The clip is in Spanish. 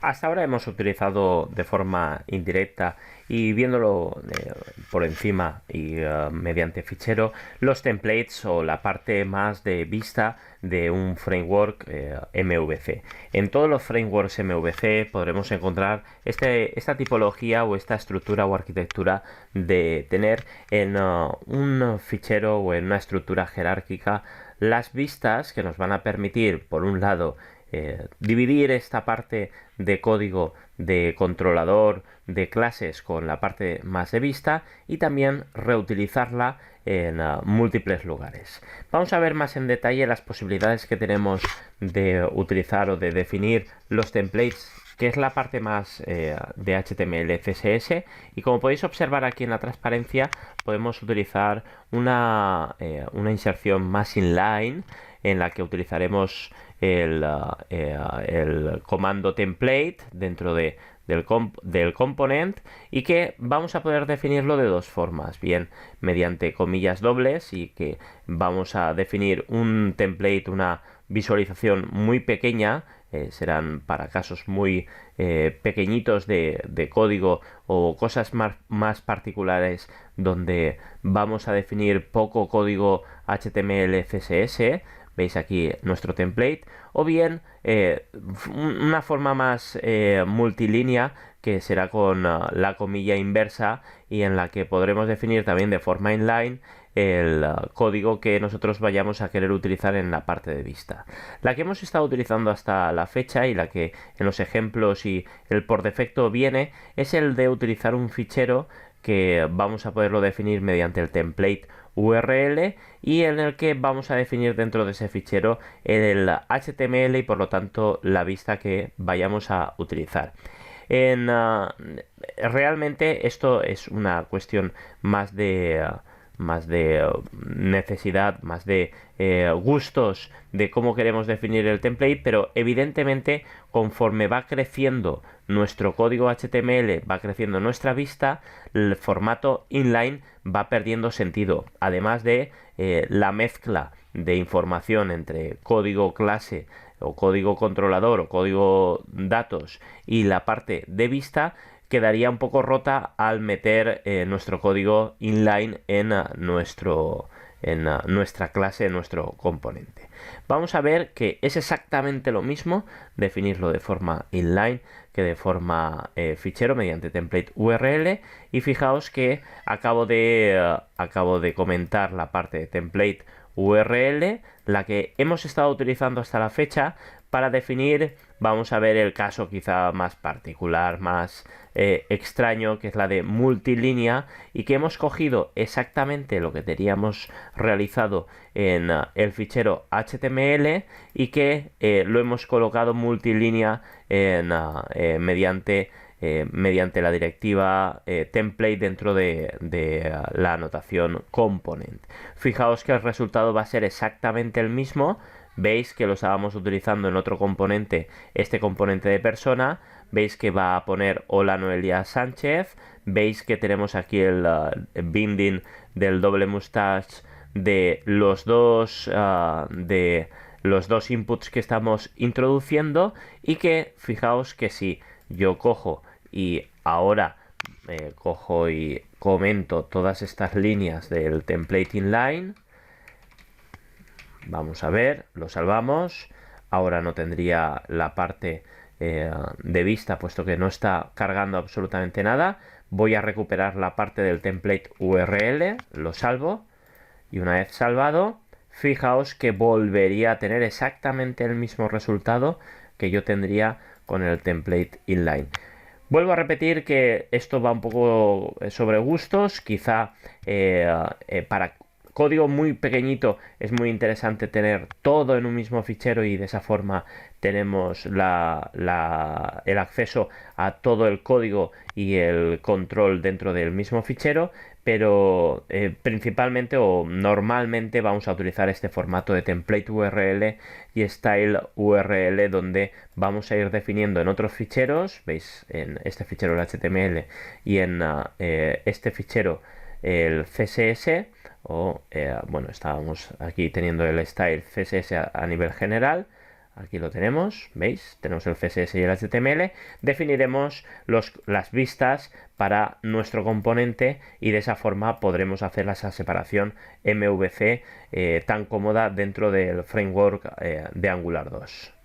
Hasta ahora hemos utilizado de forma indirecta y viéndolo por encima y mediante fichero los templates o la parte más de vista de un framework MVC. En todos los frameworks MVC podremos encontrar esta tipología o esta estructura o arquitectura de tener en un fichero o en una estructura jerárquica las vistas que nos van a permitir, por un lado, dividir esta parte de código de controlador de clases con la parte más de vista y también reutilizarla en múltiples lugares. Vamos a ver más en detalle las posibilidades que tenemos de utilizar o de definir los templates, que es la parte más de HTML, CSS, y como podéis observar aquí en la transparencia podemos utilizar una inserción más inline en la que utilizaremos el comando template dentro del component, y que vamos a poder definirlo de dos formas, bien mediante comillas dobles, y que vamos a definir un template, una visualización muy pequeña, serán para casos muy pequeñitos de código o cosas más particulares donde vamos a definir poco código HTML, CSS. Veis aquí nuestro template, o bien una forma más multilínea, que será con la comilla inversa, y en la que podremos definir también de forma inline el código que nosotros vayamos a querer utilizar en la parte de vista. La que hemos estado utilizando hasta la fecha y la que en los ejemplos y el por defecto viene es el de utilizar un fichero que vamos a poderlo definir mediante el template URL, y en el que vamos a definir dentro de ese fichero el HTML y por lo tanto la vista que vayamos a utilizar. Realmente esto es una cuestión más de necesidad, más de gustos de cómo queremos definir el template, pero evidentemente conforme va creciendo nuestro código HTML, va creciendo nuestra vista, el formato inline va perdiendo sentido. Además de la mezcla de información entre código clase o código controlador o código datos y la parte de vista, quedaría un poco rota al meter nuestro código inline en nuestra clase, en nuestro componente. Vamos a ver que es exactamente lo mismo definirlo de forma inline que de forma fichero mediante template URL, y fijaos que acabo de comentar la parte de template URL, la que hemos estado utilizando hasta la fecha para definir. Vamos a ver el caso quizá más particular, más extraño, que es la de multilínea, y que hemos cogido exactamente lo que teníamos realizado en el fichero HTML, y que lo hemos colocado multilínea mediante la directiva template dentro de la anotación component. Fijaos que el resultado va a ser exactamente el mismo. Veis que lo estábamos utilizando en otro componente, este componente de persona. Veis que va a poner hola Noelia Sánchez. Veis que tenemos aquí el binding del doble mustache de los dos inputs que estamos introduciendo, y que fijaos que si yo cojo y ahora cojo y comento todas estas líneas del template inline, vamos a ver, lo salvamos. Ahora no tendría la parte de vista, puesto que no está cargando absolutamente nada. Voy a recuperar la parte del template URL, lo salvo, y una vez salvado, fijaos que volvería a tener exactamente el mismo resultado que yo tendría con el template inline. Vuelvo a repetir que esto va un poco sobre gustos. Quizá para código muy pequeñito es muy interesante tener todo en un mismo fichero, y de esa forma tenemos el acceso a todo el código y el control dentro del mismo fichero, pero principalmente o normalmente vamos a utilizar este formato de template URL y style URL, donde vamos a ir definiendo en otros ficheros, veis en este fichero el HTML y en este fichero el CSS, bueno, estábamos aquí teniendo el style CSS a nivel general. Aquí lo tenemos, ¿veis? Tenemos el CSS y el HTML. Definiremos las vistas para nuestro componente y de esa forma podremos hacer esa separación MVC tan cómoda dentro del framework de Angular 2.